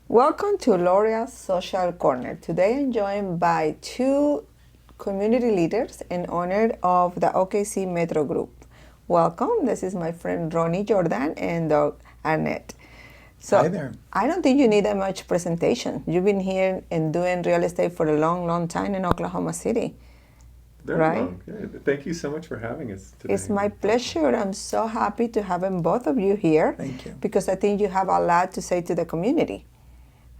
Welcome to L'Oreal's Social Corner. Today I'm joined by two community leaders in honor of the OKC Metro Group. Welcome. This is my friend Ronnie Jordan and Doug Arnett. Hi there. I don't think you need that much presentation. You've been here and doing real estate for a long, long time in Oklahoma City. Very Right? long. Yeah. Thank you so much for having us today. It's my pleasure. I'm so happy to have both of you here. Thank you. Because I think you have a lot to say to the community.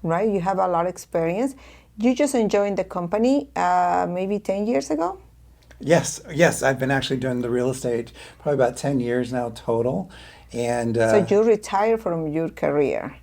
Right? You have a lot of experience. You just joined the company maybe 10 years ago? Yes. I've been actually doing the real estate probably about 10 years now total. And So you retired from your career.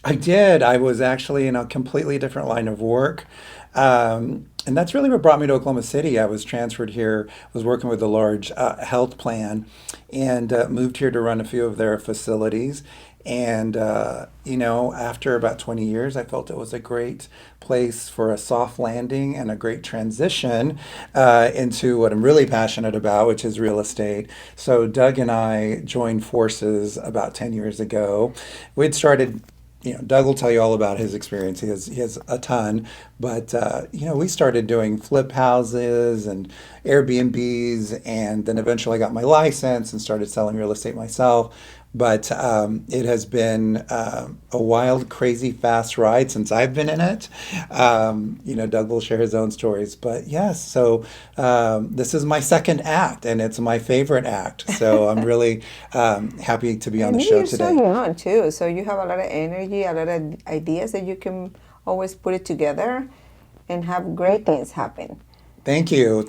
I did. I was actually in a completely different line of work. And that's really what brought me to Oklahoma City. I was transferred here, was working with a large health plan, and moved here to run a few of their facilities. And, after about 20 years, I felt it was a great place for a soft landing and a great transition into what I'm really passionate about, which is real estate. So Doug and I joined forces about 10 years ago. We'd started. Doug will tell you all about his experience. He has a ton, but we started doing flip houses and Airbnbs, and then eventually I got my license and started selling real estate myself. But it has been a wild, crazy, fast ride since I've been in it. Doug will share his own stories, but yes. So this is my second act, and it's my favorite act. So I'm really happy to be on the show You're today. so young too, so you have a lot of energy, a lot of ideas that you can always put it together and have great things happen. Thank you.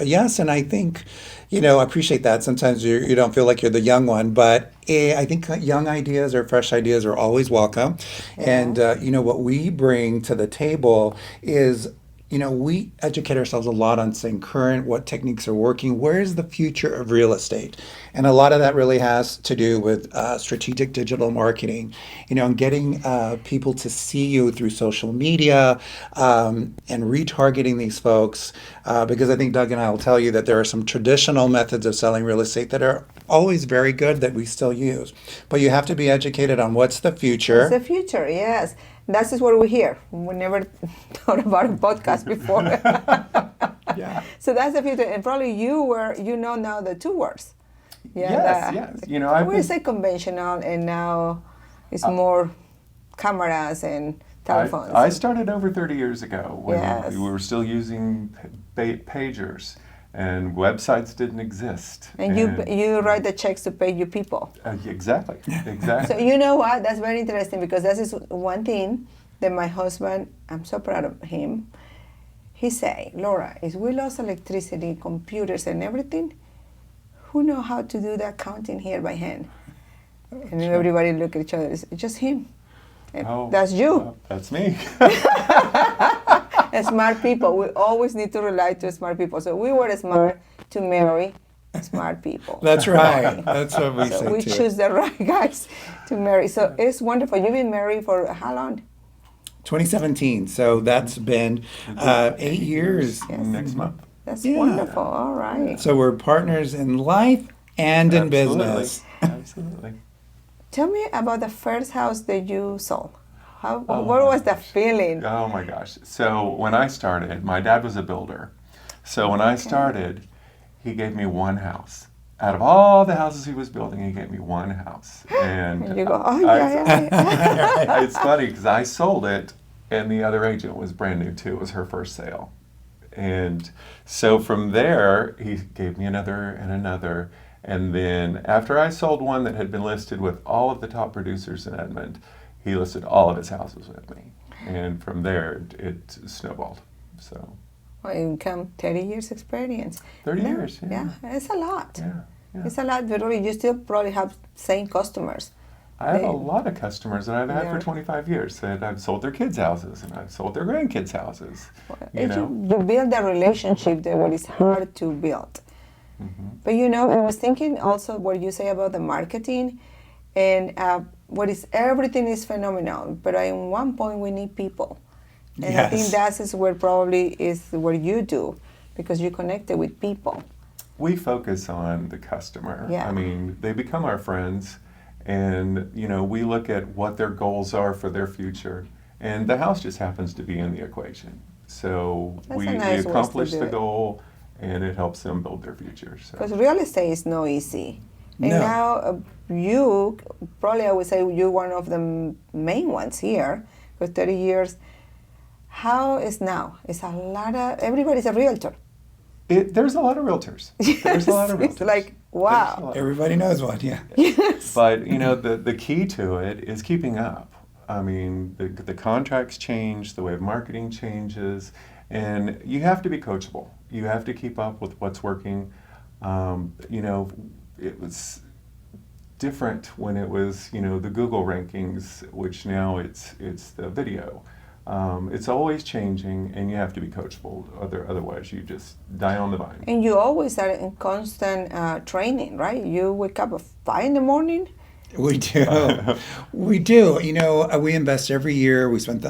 Yes, and I think, I appreciate that. Sometimes you don't feel like you're the young one, but I think young ideas or fresh ideas are always welcome. And, what we bring to the table is, we educate ourselves a lot on staying current, what techniques are working, where is the future of real estate? And a lot of that really has to do with strategic digital marketing, and getting people to see you through social media and retargeting these folks. Because I think Doug and I will tell you that there are some traditional methods of selling real estate that are always very good that we still use. But you have to be educated on what's the future. It's the future, yes. That's just what we hear. We never thought about a podcast before. Yeah. So that's the future. And probably you know now the two words. Yes. I would say conventional, and now it's more cameras and telephones. I started over 30 years ago when Yes. we were still using pagers, and websites didn't exist. And you write the checks to pay your people. Exactly. So you know what? That's very interesting, because that is one thing that my husband, I'm so proud of him. He say, Laura, if we lost electricity, computers, and everything, who know how to do the accounting here by hand? And everybody look at each other. It's just him. And that's you. That's me. And smart people. We always need to rely to smart people. So we were smart to marry smart people. That's right. That's what we say We too. choose the right guys to marry. So it's wonderful. You've been married for how long? 2017. So that's been 8 years. Yes. Next month. That's Yeah. wonderful. All right. So we're partners in life and in business. Absolutely. Tell me about the first house that you sold. What was the feeling? Oh my gosh. So when I started, my dad was a builder. So when I started, he gave me one house. Out of all the houses he was building, he gave me one house. And You go, oh, yeah. it's funny because I sold it, and the other agent was brand new too. It was her first sale. And so from there, he gave me another and another. And then after I sold one that had been listed with all of the top producers in Edmond, he listed all of his houses with me. And from there, it snowballed. So Well, you come 30 years experience. 30 No, years, yeah. It's a lot. Yeah. It's a lot, but really, you still probably have same customers. I have They- a lot of customers that I've had Yeah. for 25 years that I've sold their kids' houses and I've sold their grandkids' houses. You know? You build a relationship that what is hard to build. But I was thinking also what you say about the marketing, and everything is phenomenal, but at one point we need people. And I think Yes. that is where probably is where you do, because you connected with people. We focus on the customer. Yeah. I mean, they become our friends, and we look at what their goals are for their future, and the house just happens to be in the equation. So That's we a nice way to accomplish do the it. goal, and it helps them build their future. So. Because real estate is no easy. And No. now you, probably I would say you're one of the main ones here for 30 years. How is now? It's a lot of, everybody's a realtor. There's a lot of realtors. There's a lot of realtors. It's like, There's a wow. lot. Everybody knows one, yeah. Yes. But the key to it is keeping up. I mean, the contracts change, the way of marketing changes, and you have to be coachable. You have to keep up with what's working. It was different when it was the Google rankings, which now it's the video. It's always changing, and you have to be coachable. Otherwise, you just die on the vine. And you always are in constant training, right? You wake up at 5 in the morning. We do. We do. We invest every year. We spend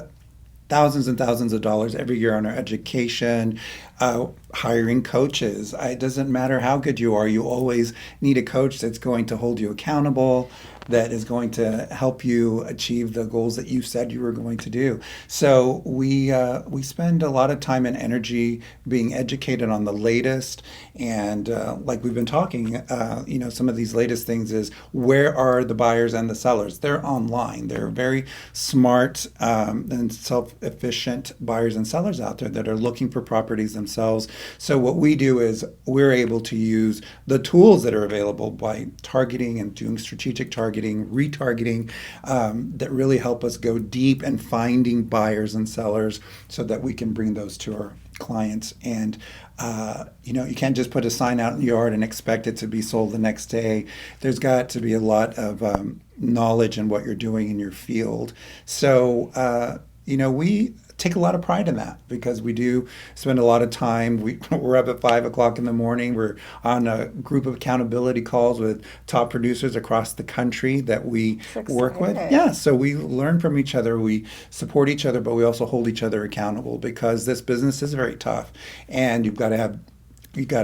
thousands and thousands of dollars every year on our education, hiring coaches. It doesn't matter how good you are. You always need a coach that's going to hold you accountable, that is going to help you achieve the goals that you said you were going to do. So we spend a lot of time and energy being educated on the latest, and like we've been talking, some of these latest things is, where are the buyers and the sellers? They're online. They're very smart and self-efficient buyers and sellers out there that are looking for properties themselves. So what we do is we're able to use the tools that are available by targeting and doing strategic targeting, retargeting, that really help us go deep and finding buyers and sellers so that we can bring those to our clients. And you can't just put a sign out in the yard and expect it to be sold the next day. There's got to be a lot of knowledge in what you're doing in your field. So we take a lot of pride in that, because we do spend a lot of time. We're up at 5 o'clock in the morning. We're on a group of accountability calls with top producers across the country that we work with. Yeah, so we learn from each other. We support each other, but we also hold each other accountable, because this business is very tough, and you've got to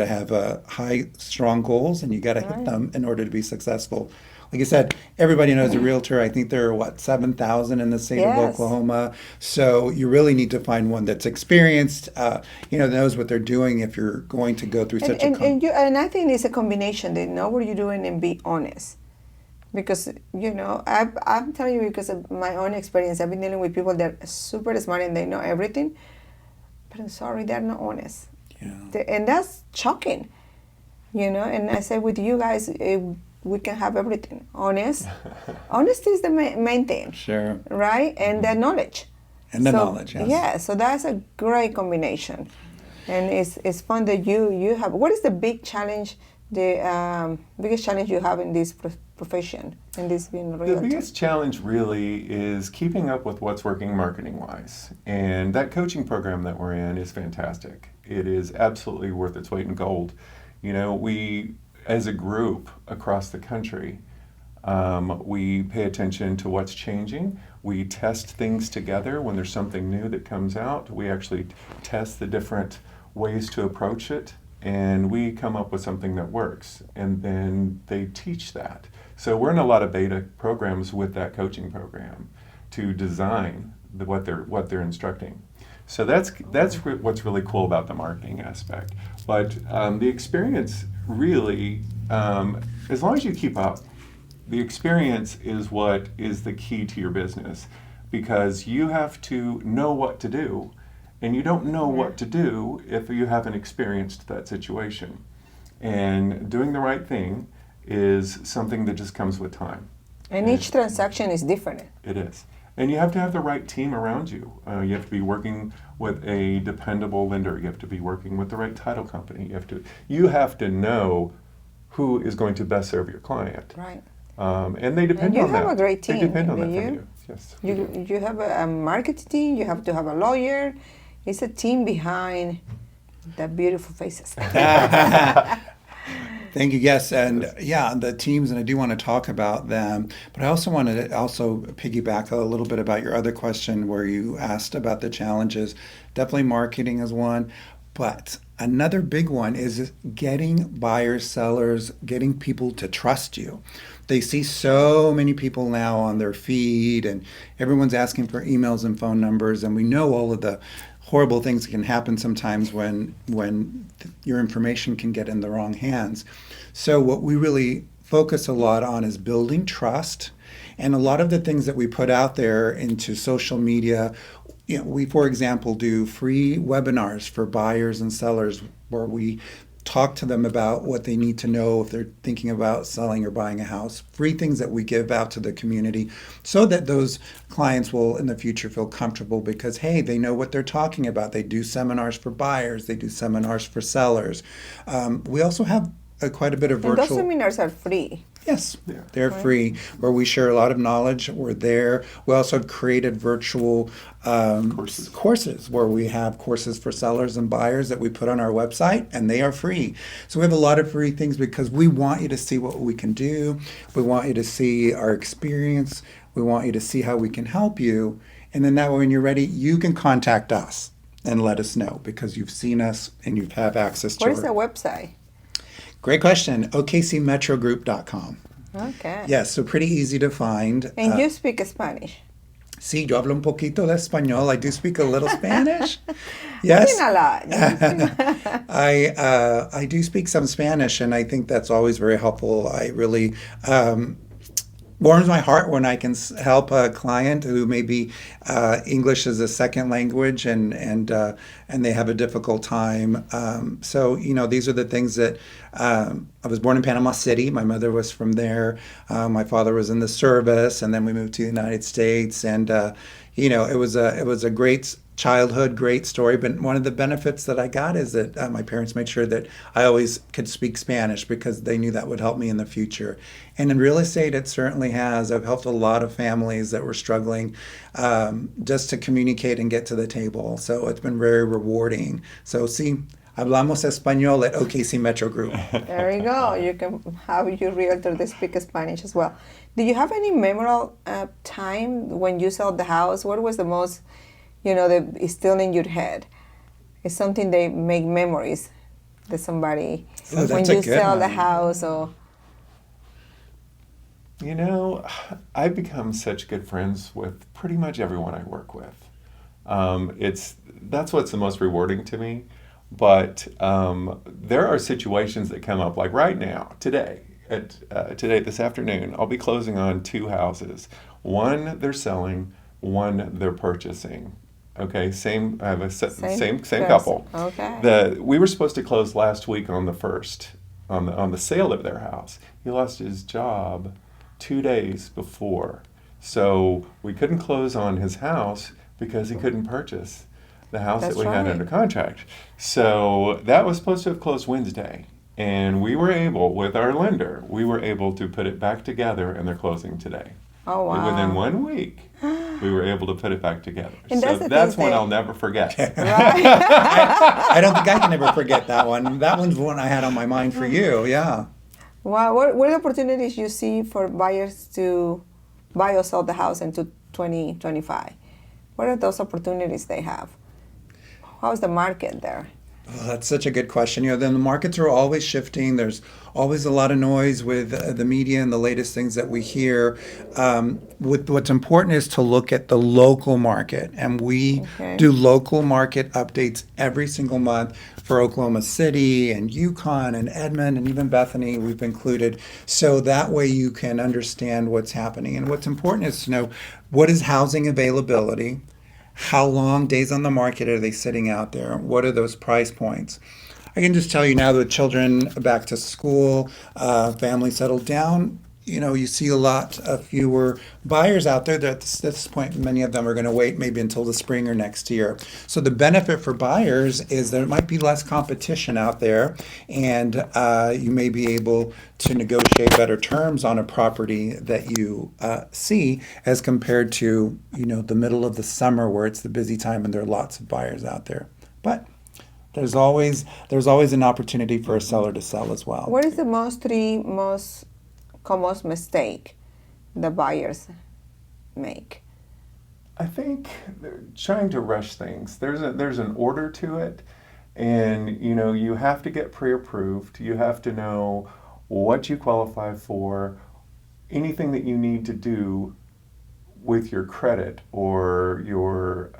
have high, strong goals, and you got to hit them in order to be successful. Like I said, everybody knows a realtor. I think there are 7,000 in the state of Oklahoma. So you really need to find one that's experienced, knows what they're doing if you're going to go through such a and I think it's a combination. They know what you're doing and be honest. Because, I'm telling you, because of my own experience, I've been dealing with people that are super smart and they know everything, but I'm sorry, they're not honest. Yeah. And that's shocking, and I say with you guys, we can have everything. Honesty is the main thing. Sure. Right? And the knowledge. And the knowledge, yes. Yeah, so that's a great combination. And it's fun that you have. What is the big challenge, the biggest challenge you have in this profession, in this being a realtor? The biggest challenge really is keeping up with what's working marketing-wise. And that coaching program that we're in is fantastic. It is absolutely worth its weight in gold. We, as a group across the country, we pay attention to what's changing. We test things together. When there's something new that comes out, we actually test the different ways to approach it, and we come up with something that works, and then they teach that. So we're in a lot of beta programs with that coaching program to design what they're instructing. So that's what's really cool about the marketing aspect. But the experience really, as long as you keep up, the experience is what is the key to your business, because you have to know what to do, and you don't know what to do if you haven't experienced that situation. And doing the right thing is something that just comes with time. And each transaction is different. It is. And you have to have the right team around you. You have to be working with a dependable lender. You have to be working with the right title company. You have to know who is going to best serve your client. Right. And they depend on that. You have a great team. They depend on that from you. Yes. You have a marketing team. You have to have a lawyer. It's a team behind the beautiful faces. Thank you. Yes, and the teams, and I do want to talk about them, but I also wanted to piggyback a little bit about your other question where you asked about the challenges. Definitely marketing is one, but another big one is getting buyers, sellers, getting people to trust you. They see so many people now on their feed, and everyone's asking for emails and phone numbers, and we know all of the horrible things that can happen sometimes when your information can get in the wrong hands. So what we really focus a lot on is building trust, and a lot of the things that we put out there into social media. We, for example, do free webinars for buyers and sellers where we talk to them about what they need to know if they're thinking about selling or buying a house. Free things that we give out to the community so that those clients will in the future feel comfortable because, hey, they know what they're talking about. They do seminars for buyers. They do seminars for sellers. We also have quite a bit of virtual. And those seminars are free. Yes, they're free, where we share a lot of knowledge. We're there. We also have created virtual courses where we have courses for sellers and buyers that we put on our website, and they are free. So we have a lot of free things because we want you to see what we can do. We want you to see our experience. We want you to see how we can help you. And then that way, when you're ready, you can contact us and let us know because you've seen us and you have access to What is the website? Great question. OKCMetroGroup.com. Okay. Yes, so pretty easy to find. And you speak Spanish? Sí, yo hablo un poquito de español. I do speak a little Spanish. Yes. A lot. I do speak some Spanish, and I think that's always very helpful. I really warms my heart when I can help a client who maybe English is a second language and they have a difficult time. So these are the things that I was born in Panama City. My mother was from there. My father was in the service, and then we moved to the United States. And it was a great childhood, great story. But one of the benefits that I got is that my parents made sure that I always could speak Spanish because they knew that would help me in the future. And in real estate, it certainly has. I've helped a lot of families that were struggling just to communicate and get to the table. So it's been very rewarding. So sí, hablamos español at OKC Metro Group. There you go. You can have your realtor that speak Spanish as well. Do you have any memorable time when you sold the house? What was the most, that is still in your head? It's something they make memories that somebody, when you sell the house or... I've become such good friends with pretty much everyone I work with. That's what's the most rewarding to me. But there are situations that come up, like right now, today, this afternoon, I'll be closing on 2 houses. One they're selling, one they're purchasing. Okay, I have a same couple. Okay. We were supposed to close last week on the 1st, on the sale of their house. He lost his job 2 days before, so we couldn't close on his house because he couldn't purchase the house that we had under contract. So that was supposed to have closed Wednesday, and we were able, with our lender, to put it back together, and they're closing today. Oh, wow. And within 1 week, we were able to put it back together. And so that's one I'll never forget. Right. I don't think I can ever forget that one. That one's one I had on my mind for you, yeah. Wow. What are the opportunities you see for buyers to buy or sell the house into 2025? What are those opportunities they have? How's the market there? Oh, that's such a good question. Then the markets are always shifting. There's always a lot of noise with the media and the latest things that we hear. What's important is to look at the local market, and we do local market updates every single month for Oklahoma City and Yukon and Edmond and even Bethany. We've included, so that way you can understand what's happening. And what's important is to know what is housing availability. How long days on the market are they sitting out there? What are those price points? I can just tell you now that children back to school, families settled down, you see a lot fewer buyers out there. At this point, many of them are going to wait maybe until the spring or next year. So the benefit for buyers is there might be less competition out there, and you may be able to negotiate better terms on a property that you see as compared to, the middle of the summer where it's the busy time and there are lots of buyers out there. But there's always an opportunity for a seller to sell as well. What is the most common mistake the buyers make? I think they're trying to rush things. There's an order to it, And, you know, you have to get pre-approved. You have to know what you qualify for, anything that you need to do with your credit or your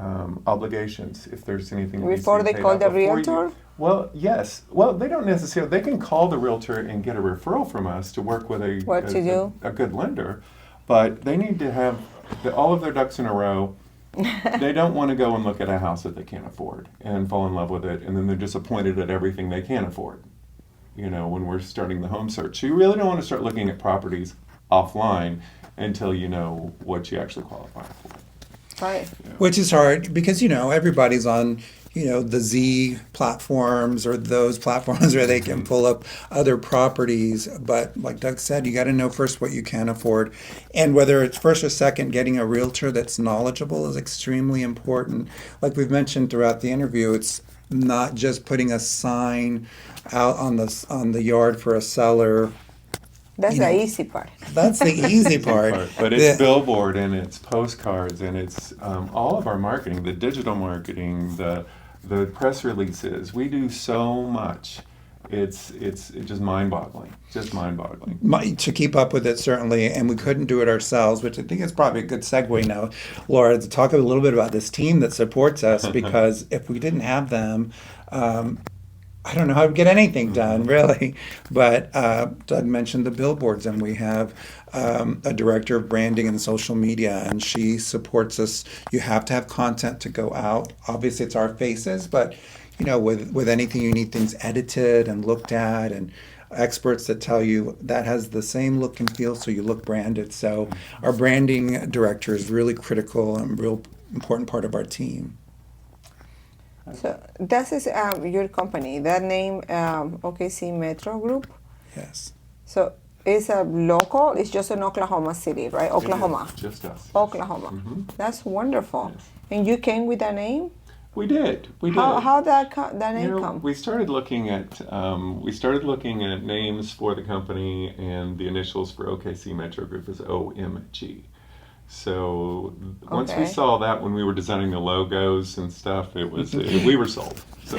obligations, if there's anything that needs to Before be they paid call out the before realtor? well, yes. Well, they don't necessarily. They can call the realtor and get a referral from us to work with What to do? a good lender, but they need to have all of their ducks in a row. They don't want to go and look at a house that they can't afford and fall in love with it, and then they're disappointed at everything they can't afford. You know, when we're starting the home search, so you really don't want to start looking at properties offline until you know what you actually qualify for. Right. Which is hard because, you know, everybody's on, you know, the Z platforms or those platforms where they can pull up other properties. But like Doug said, you got to know first what you can afford. And whether it's first or second, getting a realtor that's knowledgeable is extremely important. Like we've mentioned throughout the interview, it's not just putting a sign out on the yard for a seller. That's You know, the easy part. That's the easy part. But it's billboard and it's postcards and it's all of our marketing, the digital marketing, the press releases. We do so much. It's just mind-boggling. Just mind-boggling. To keep up with it, certainly, and we couldn't do it ourselves, which I think is probably a good segue now, Laura, to talk a little bit about this team that supports us, because if we didn't have them, I don't know how to get anything done, really. But Doug mentioned the billboards, and we have a director of branding and social media, and she supports us. You have to have content to go out. Obviously, it's our faces, but you know, with anything, you need things edited and looked at, and experts that tell you that has the same look and feel, so you look branded. So our branding director is really critical and real important part of our team. So this is your company. That name, OKC Metro Group. Yes. So it's a local. It's just in Oklahoma City, right? Oklahoma. It is, just us. Oklahoma. Mhm. That's wonderful. Yes. And you came with that name? We did. How that name You know, come? we started looking at names for the company, and the initials for OKC Metro Group is OMG. So once we Okay. saw that when we were designing the logos and stuff, we were sold. So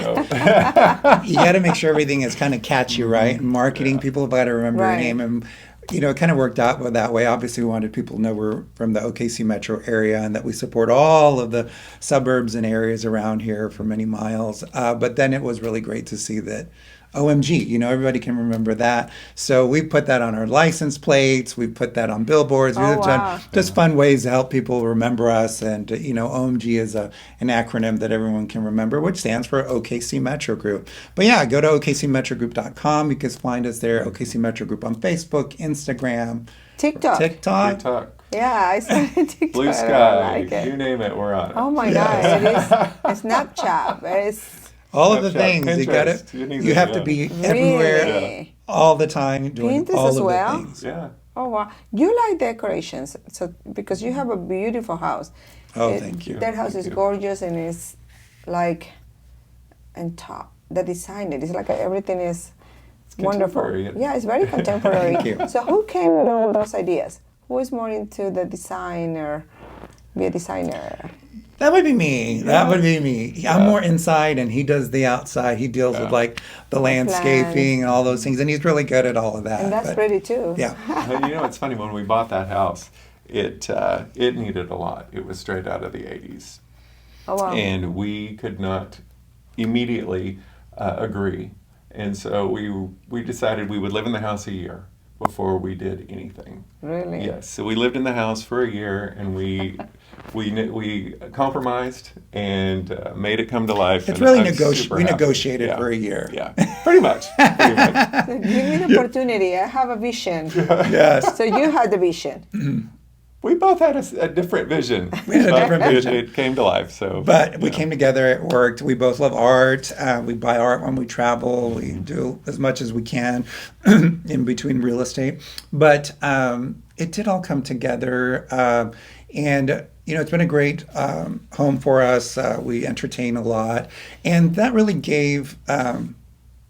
You got to make sure everything is kind of catchy, right? And marketing, people have got to remember Right. your name. And, you know, it kind of worked out that way. Obviously, we wanted people to know we're from the OKC metro area and that we support all of the suburbs and areas around here for many miles. But then it was really great to see that OMG, you know, everybody can remember that. So we put that on our license plates. We put that on billboards. Oh, We've done wow. just fun ways to help people remember us. And, you know, OMG is an acronym that everyone can remember, which stands for OKC Metro Group. But yeah, go to okcmetrogroup.com. You can find us there, OKC Metro Group on Facebook, Instagram, TikTok. TikTok. TikTok, Yeah, I saw TikTok. Blue I Sky, like it. you name it, we're on it. Oh my God! It is Snapchat. It's All of the Snapchat, things. You got Pinterest, it. anything, You have to yeah. be everywhere really. all the time doing Pinterest all as of well? the things. Yeah. Oh wow! You like decorations, so because you have a beautiful house. Oh, thank you. That house Thank is you. gorgeous and it's like, and top. The design, it is like everything is wonderful. contemporary. Yeah, it's very contemporary. Thank you. So who came with all those ideas? Who is more into the design or be a designer? That would be me. That would be me. I'm Yeah. more inside, and he does the outside. He deals with like the landscaping and all those things, and he's really good at all of that. And that's But, pretty too. Yeah. You know, it's funny, when we bought that house, it needed a lot. It was straight out of the 80s. Oh wow. And we could not immediately agree. And so we decided we would live in the house a year before we did anything. Really? Yes. So we lived in the house for a year, and we compromised and made it come to life. It's and really I'm super we happy. negotiated Yeah. for a year. Yeah, pretty much. Pretty much. So give me the opportunity. I have a vision. Yes. So you had the vision. We both had a different vision. We had a different But vision. It came to life. So, But we yeah. came together. It worked. We both love art. We buy art when we travel. We do as much as we can in between real estate. But it did all come together. And, you know, it's been a great home for us. We entertain a lot. And that really gave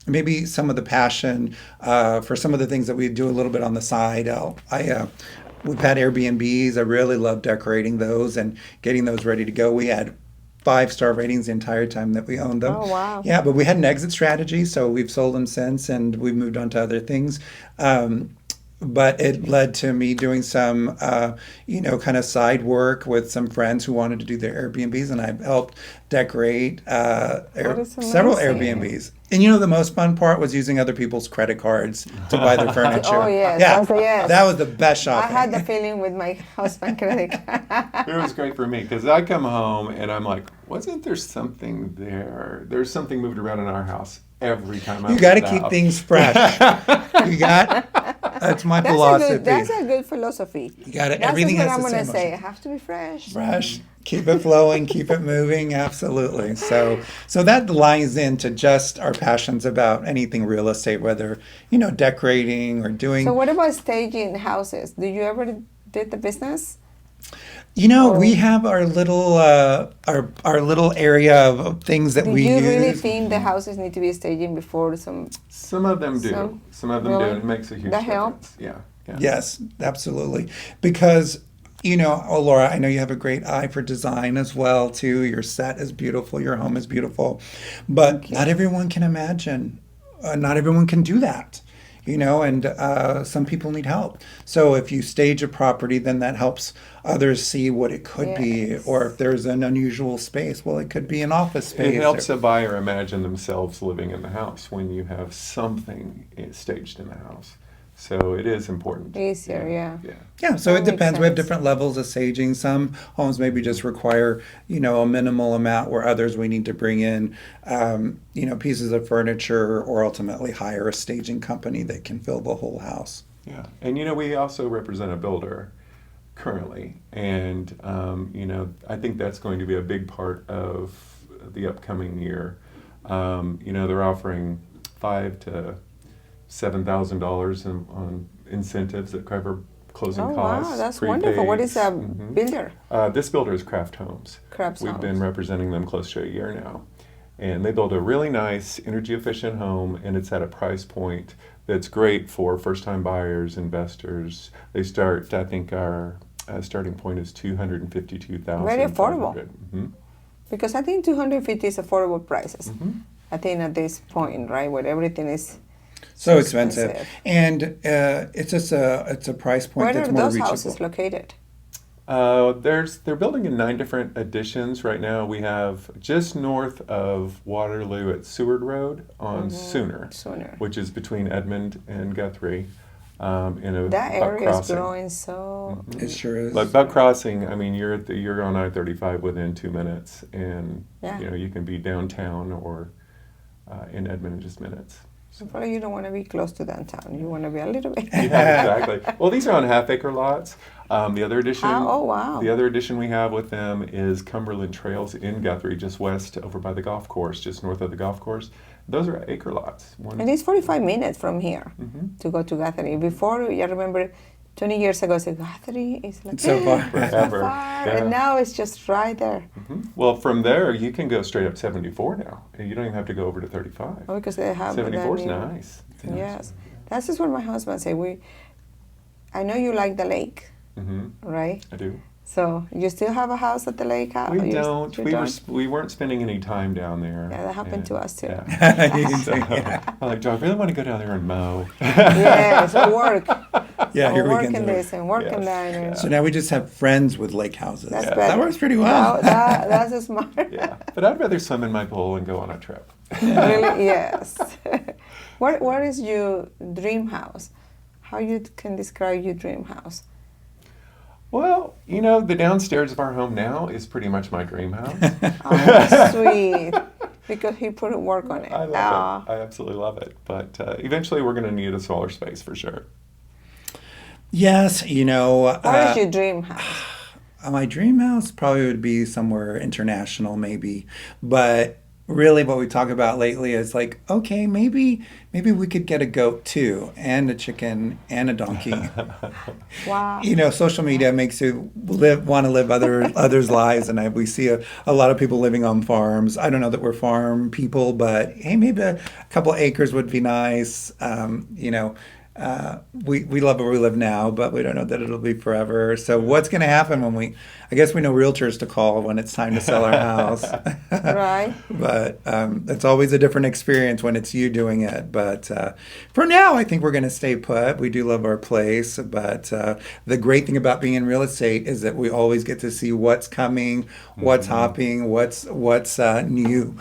maybe some of the passion for some of the things that we do a little bit on the side. We've had Airbnbs. I really love decorating those and getting those ready to go. We had 5-star ratings the entire time that we owned them. Oh, wow. Yeah, but we had an exit strategy, so we've sold them since, and we've moved on to other things. But it led to me doing some, kind of side work with some friends who wanted to do their Airbnbs, and I helped decorate several amazing. Airbnbs. And the most fun part was using other people's credit cards to buy their furniture. Oh, yes. Yeah, That's a yes. that was the best I shopping. had the feeling with my husband credit card. It was great for me because I come home and I'm like, wasn't there something there? There's something moved around in our house every time I You got to moved keep out. things fresh. That's my philosophy. That's a good philosophy. You got to. That's Everything what has I'm the gonna same say. It motion. has to be fresh. Fresh. Keep it flowing. Keep it moving. Absolutely. So that lies into just our passions about anything real estate, whether decorating or doing. So what about staging houses? Do you ever did the business? We have our little our little area of things that Do we you use. really think the houses need to be staging before some? Some of them do. Some of them do, really? and it makes a huge That difference. helps? Yeah. Yes, absolutely. Because, Laura, I know you have a great eye for design as well, too. Your set is beautiful. Your home is beautiful. But not everyone can imagine. Not everyone can do that. And some people need help. So if you stage a property, then that helps others see what it could be. Yes. Or if there's an unusual space, well, it could be an office space. It helps a buyer imagine themselves living in the house when you have something staged in the house. So it is important. Easier, yeah. Yeah, so That it makes depends. We have sense. different levels of staging. Some homes maybe just require, a minimal amount, where others we need to bring in, pieces of furniture or ultimately hire a staging company that can fill the whole house. Yeah. And we also represent a builder currently. And, I think that's going to be a big part of the upcoming year. They're offering $5,000 to $7,000 on incentives that cover closing costs. Wow, that's wonderful. What is a Mhm. builder? This builder is Craft Homes. Craft We've Homes. been representing them close to a year now. And they build a really nice, energy-efficient home, and it's at a price point that's great for first-time buyers, investors. They start, I think our starting point is $252,000. Very affordable. Mm-hmm. Because I think 250 is affordable prices. Mm-hmm. I think at this point, right, where everything is So expensive. And it's just it's a price point Where that's are more those reachable. houses located? They're building in 9 different additions right now. We have just north of Waterloo at Seward Road on Sooner, which is between Edmond and Guthrie. That area is growing so. It sure is. Like Buck Crossing, I mean, you're on I-35 within 2 minutes, and Yeah. you can be downtown or in Edmond in just minutes. So probably you don't want to be close to downtown. You want to be a little bit. Yeah, exactly. Well, these are on half-acre lots. The other addition, Oh, wow. The other addition we have with them is Cumberland Trails in Guthrie, just west over by the golf course, just north of the golf course. Those are acre lots. And it's 45 minutes from here to go to Guthrie. Before, I remember 20 years ago, I said, Guthrie is like So far. so Forever. far. Yeah. And now it's just right there. Well, from there, you can go straight up 74 now. And you don't even have to go over to 35. Oh, because they have 74 is that new- nice. It's nice. Yes. That's just what my husband said. I know you like the lake, right? I do. So you still have a house at the lake? We don't. You We weren't spending any time down there. Yeah, that happened to us too. So, I'm like, do I really want to go down there and mow? Yes, work. Yeah, Or your work weekends in are- this and work in Yes, that. And So now we just have friends with lake houses. That's Yeah. better. That works pretty well. That's a smart. Yeah, but I'd rather swim in my pool and go on a trip. Really, yes. What is your dream house? How you can describe your dream house? Well, the downstairs of our home now is pretty much my dream house. Oh, sweet. Because he put work on it. I love it. I absolutely love it. But eventually we're going to need a smaller space for sure. Yes, What is your dream house? my dream house probably would be somewhere international, maybe. But really, what we talk about lately is like, okay, maybe we could get a goat too, and a chicken, and a donkey. Wow. Social media makes you want to live others' lives, and we see a lot of people living on farms. I don't know that we're farm people, but hey, maybe a couple acres would be nice. we love where we live now, but we don't know that it'll be forever. So what's going to happen when I guess we know realtors to call when it's time to sell our house. Right. But it's always a different experience when it's you doing it. But for now, I think we're going to stay put. We do love our place. But the great thing about being in real estate is that we always get to see what's coming, what's hopping, what's new.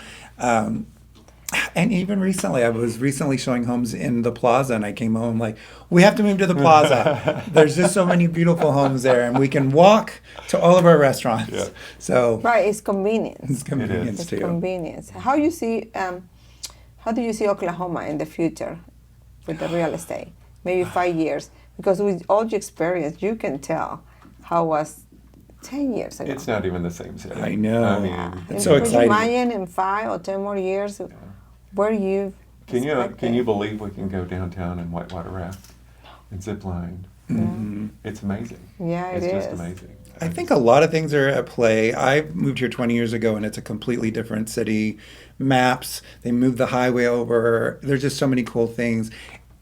And even recently, I was recently showing homes in the plaza, and I came home like, we have to move to the plaza. There's just so many beautiful homes there, and we can walk to all of our restaurants. Yeah. So Right, it's convenience. it's convenience It's too. convenience. How do you see Oklahoma in the future with the real estate? Maybe 5 years, because with all your experience, you can tell how it was 10 years ago. It's not even the same city. I know. I mean, Yeah. It's so Could exciting. you imagine in 5 or 10 more years where you can you believe we can go downtown and whitewater raft and zip line? It's amazing. Yeah, it it's just is. amazing. I think a lot of things are at play. I moved here 20 years ago, and it's a completely different city. Maps, they moved the highway over. There's just so many cool things.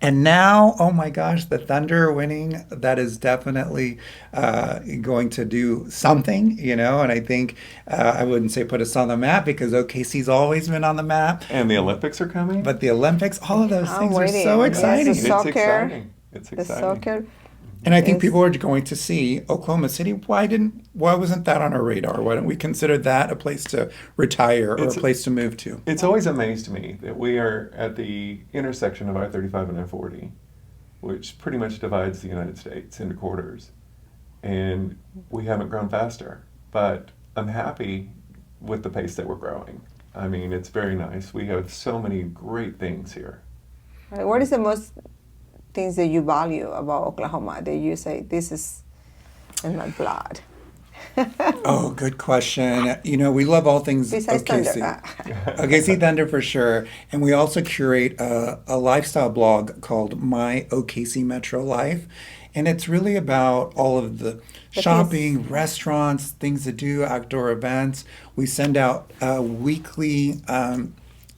And now, oh my gosh, the Thunder winning, that is definitely going to do something, and I think I wouldn't say put us on the map because OKC's always been on the map. And the Olympics are coming. But the Olympics, all of those I'm things are waiting. so Yes, exciting. the it's soccer. exciting. It's The exciting. soccer. And I think Yes. people are going to see Oklahoma City. Why wasn't that on our radar? Why don't we consider that a place to retire or It's a place to move to? It's always amazed me that we are at the intersection of I-35 and I-40, which pretty much divides the United States into quarters. And we haven't grown faster. But I'm happy with the pace that we're growing. I mean, it's very nice. We have so many great things here. Right. What is the most things that you value about Oklahoma that you say this is in my blood? Oh, good question. We love all things Besides OKC. Thunder. OKC Thunder for sure. And we also curate a lifestyle blog called My OKC Metro Life. And it's really about all of the shopping, restaurants, things to do, outdoor events. We send out weekly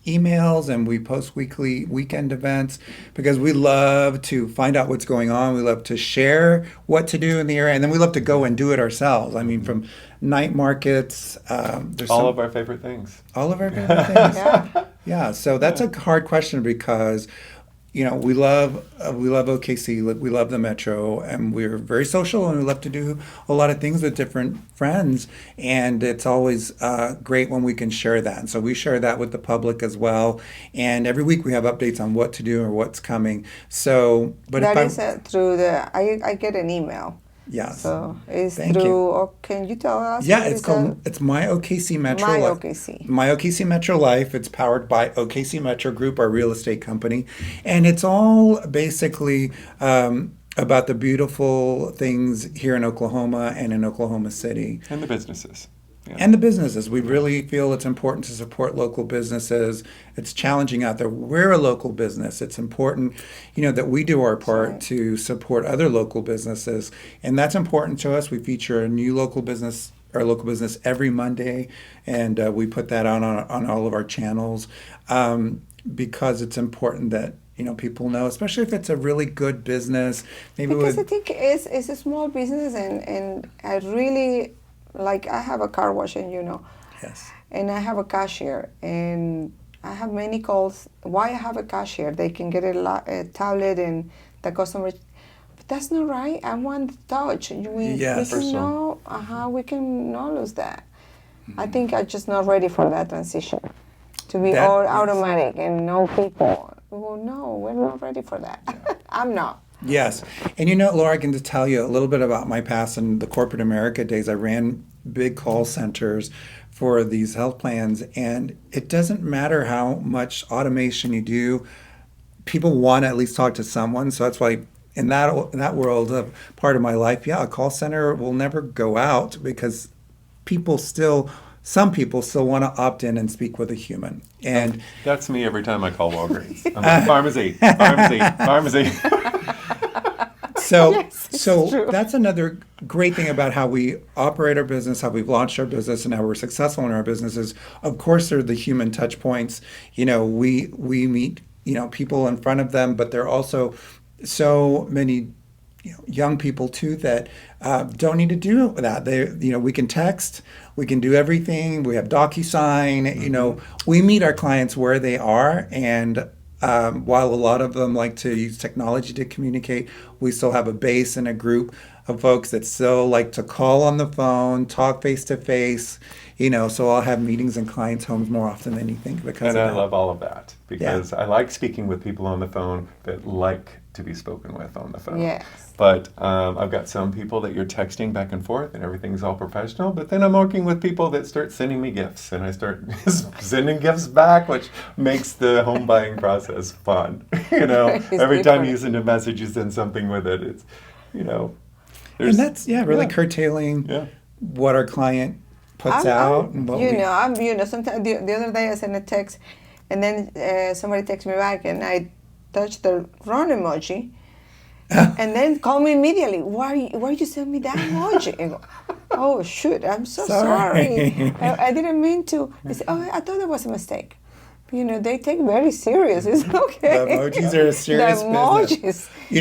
emails and we post weekly weekend events because we love to find out what's going on. We love to share what to do in the area, and then we love to go and do it ourselves. I mean, from night markets, there's All of our favorite things. all of our favorite things. Yeah. Yeah, so that's a hard question because we love OKC, we love the Metro, and we're very social, and we love to do a lot of things with different friends, and it's always great when we can share that. And so we share that with the public as well, and every week we have updates on what to do or what's coming. So, but That if is through I get an email. yes. So it's Thank through, you. or can you tell us? Yeah, what it's is called, it's My OKC Metro My Life. OKC. My OKC Metro Life. It's powered by OKC Metro Group, our real estate company. And it's all basically about the beautiful things here in Oklahoma and in Oklahoma City. And the businesses. Yeah. And the businesses. We really feel it's important to support local businesses. It's challenging out there. We're a local business. It's important, that we do our part Right. to support other local businesses. And that's important to us. We feature a new local business, our local business, every Monday. And we put that on all of our channels because it's important that, people know, especially if it's a really good business. Maybe Because I think it's a small business and I really, like I have a car wash and Yes. and I have a cashier and I have many calls. Why I have a cashier? They can get a tablet and the customer, but that's not right. I want the touch. We Yes. can know, we can not lose that. I think I'm just not ready for that transition. To be That all is- automatic and no people. Well, no, we're not ready for that. I'm not. Yes. And Laura, I can just tell you a little bit about my past in the corporate America days. I ran big call centers for these health plans, and it doesn't matter how much automation you do, people want to at least talk to someone. So that's why in that world of part of my life, a call center will never go out because some people still want to opt in and speak with a human. And That's me every time I call Walgreens. I'm like, pharmacy. So, Yes, it's so true. that's another great thing about how we operate our business, how we've launched our business, and how we're successful in our businesses. Of course, there are the human touch points. We meet people in front of them, but they're also so many young people too that don't need to do that. We can text, we can do everything. We have DocuSign. We meet our clients where they are, and while a lot of them like to use technology to communicate, we still have a base and a group of folks that still like to call on the phone, talk face to face. So I'll have meetings in clients' homes more often than you think because And of I that. love all of that because I like speaking with people on the phone that like to be spoken with on the phone. Yes. But I've got some people that you're texting back and forth and everything's all professional, but then I'm working with people that start sending me gifts and I start sending gifts back, which makes the home buying process fun. Every time you send a message, you send something with it. It's, And that's really curtailing what our client puts out. And what sometimes the other day I sent a text and then somebody texts me back and I touched the wrong emoji and then call me immediately. Why you send me that emoji? And go, oh shoot, I'm so sorry. I didn't mean to. I said, I thought that was a mistake. They take very serious. It's okay. The emojis are a serious the emojis. business. We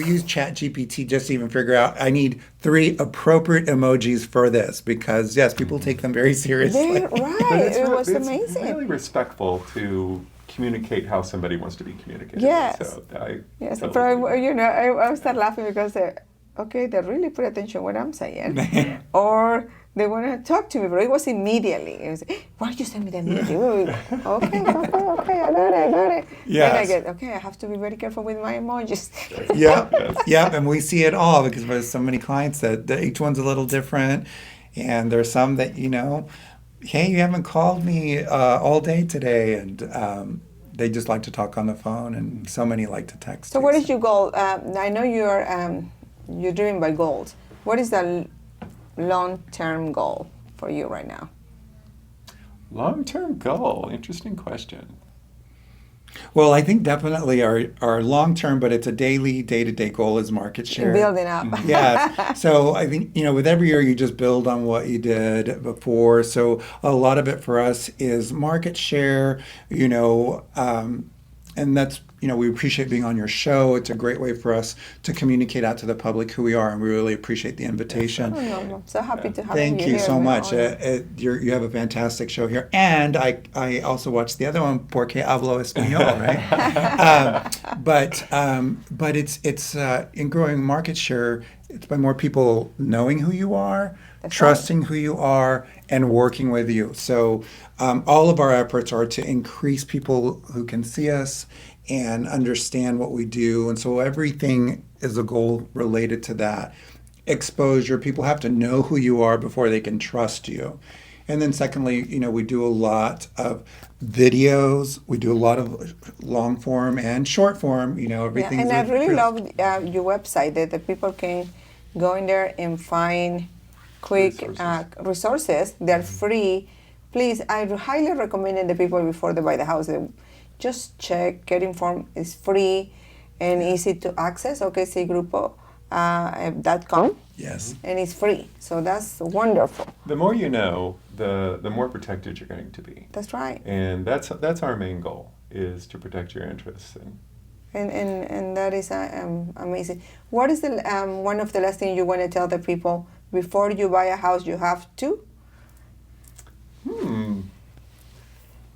use ChatGPT just to even figure out, I need 3 appropriate emojis for this because, yes, people take them very seriously. Right. It was amazing. It's really respectful to communicate how somebody wants to be communicated. Yes. So I but I start laughing because they really pay attention to what I'm saying. Or they want to talk to me, but it was immediately. It was, why did you send me that immediately? Okay, I got it. Yes. Then I have to be very careful with my emojis. Yeah, and we see it all because there's so many clients that each one's a little different, and there's some that hey, you haven't called me all day today, and they just like to talk on the phone, and so many like to text. So what is your goal? I know you're driven by goals. What is the long-term goal for you right now? Long-term goal, interesting question. Well, I think definitely our long-term, but it's a day-to-day goal is market share. Building up. Yes. So I think, with every year you just build on what you did before. So a lot of it for us is market share, and that's, we appreciate being on your show. It's a great way for us to communicate out to the public who we are, and we really appreciate the invitation. I'm so happy to have you here. Thank you so much. You have a fantastic show here. And I also watched the other one, Porque Hablo Español, right? But it's in growing market share, it's by more people knowing who you are, trusting who you are, and working with you. So all of our efforts are to increase people who can see us and understand what we do. And so everything is a goal related to that. Exposure, people have to know who you are before they can trust you. And then secondly, we do a lot of videos. We do a lot of long form and short form, everything. And I really love your website that the people can go in there and find quick resources. They're free. Please, I highly recommend the people before they buy the house, just check, get informed. It's free and easy to access. OKCgrupo.com. Yes. And it's free. So that's wonderful. The more you know, the more protected you're going to be. That's right. And that's our main goal, is to protect your interests. And that is amazing. What is the one of the last things you want to tell the people before you buy a house? You have to.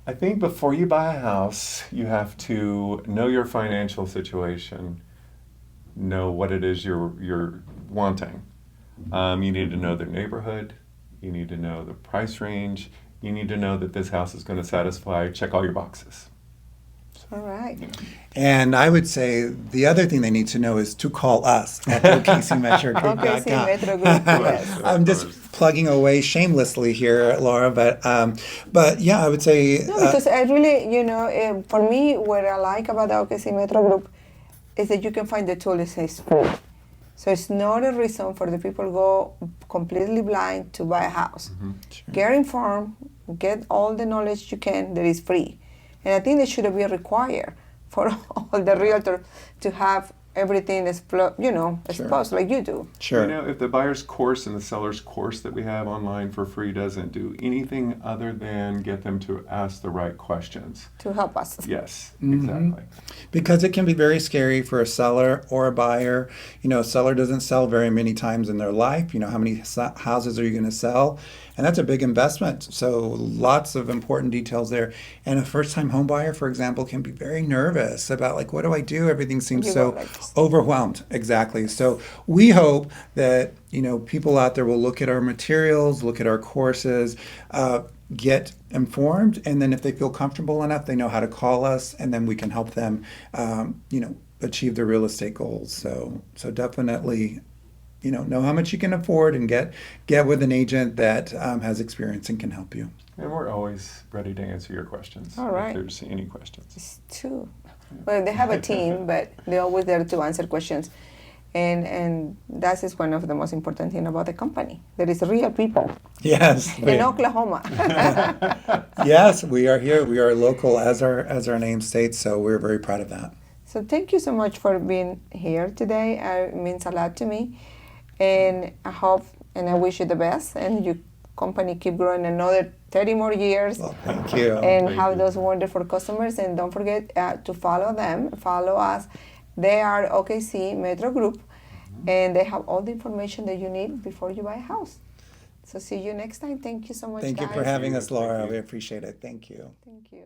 I think before you buy a house, you have to know your financial situation, know what it is you're wanting. You need to know the neighborhood. You need to know the price range. You need to know that this house is going to check all your boxes. All right. And I would say the other thing they need to know is to call us at OKC Metro Group. OKC Metro Group, yes. I'm just plugging away shamelessly here, Laura, but yeah, I would say... No, because I really, for me, what I like about the OKC Metro Group is that you can find the tool that says free. So it's not a reason for the people to go completely blind to buy a house. Mm-hmm. Sure. Get informed, get all the knowledge you can that is free. And I think that should be required for all the realtors to have everything exposed like you do. Sure. You know, if the buyer's course and the seller's course that we have online for free doesn't do anything other than get them to ask the right questions. To help us. Yes, Mm-hmm. exactly. Because it can be very scary for a seller or a buyer. You know, a seller doesn't sell very many times in their life. You know, how many houses are you going to sell? And that's a big investment. So lots of important details there. And a first-time home buyer, for example, can be very nervous about like, what do I do? Everything seems so overwhelmed. Exactly. So we hope that, you know, people out there will look at our materials, look at our courses, get informed, and then if they feel comfortable enough, they know how to call us, and then we can help them, you know, achieve their real estate goals. So definitely, you know how much you can afford and get with an agent that has experience and can help you. And we're always ready to answer your questions. All right. If there's any questions. It's true. Well, they have a team, but they're always there to answer questions. And that is one of the most important thing about the company. There is real people Yes. in Oklahoma. Yes, we are here. We are local, as our name states. So we're very proud of that. So thank you so much for being here today. It means a lot to me. And I hope and I wish you the best. And your company keep growing another 30 more years. Well, thank you. And Thank have you. those wonderful customers. And don't forget to follow them. Follow us. They are OKC Metro Group. And they have all the information that you need before you buy a house. So see you next time. Thank you so much, Thank you guys. for having us, Thank Laura. you. We appreciate it. Thank you. Thank you.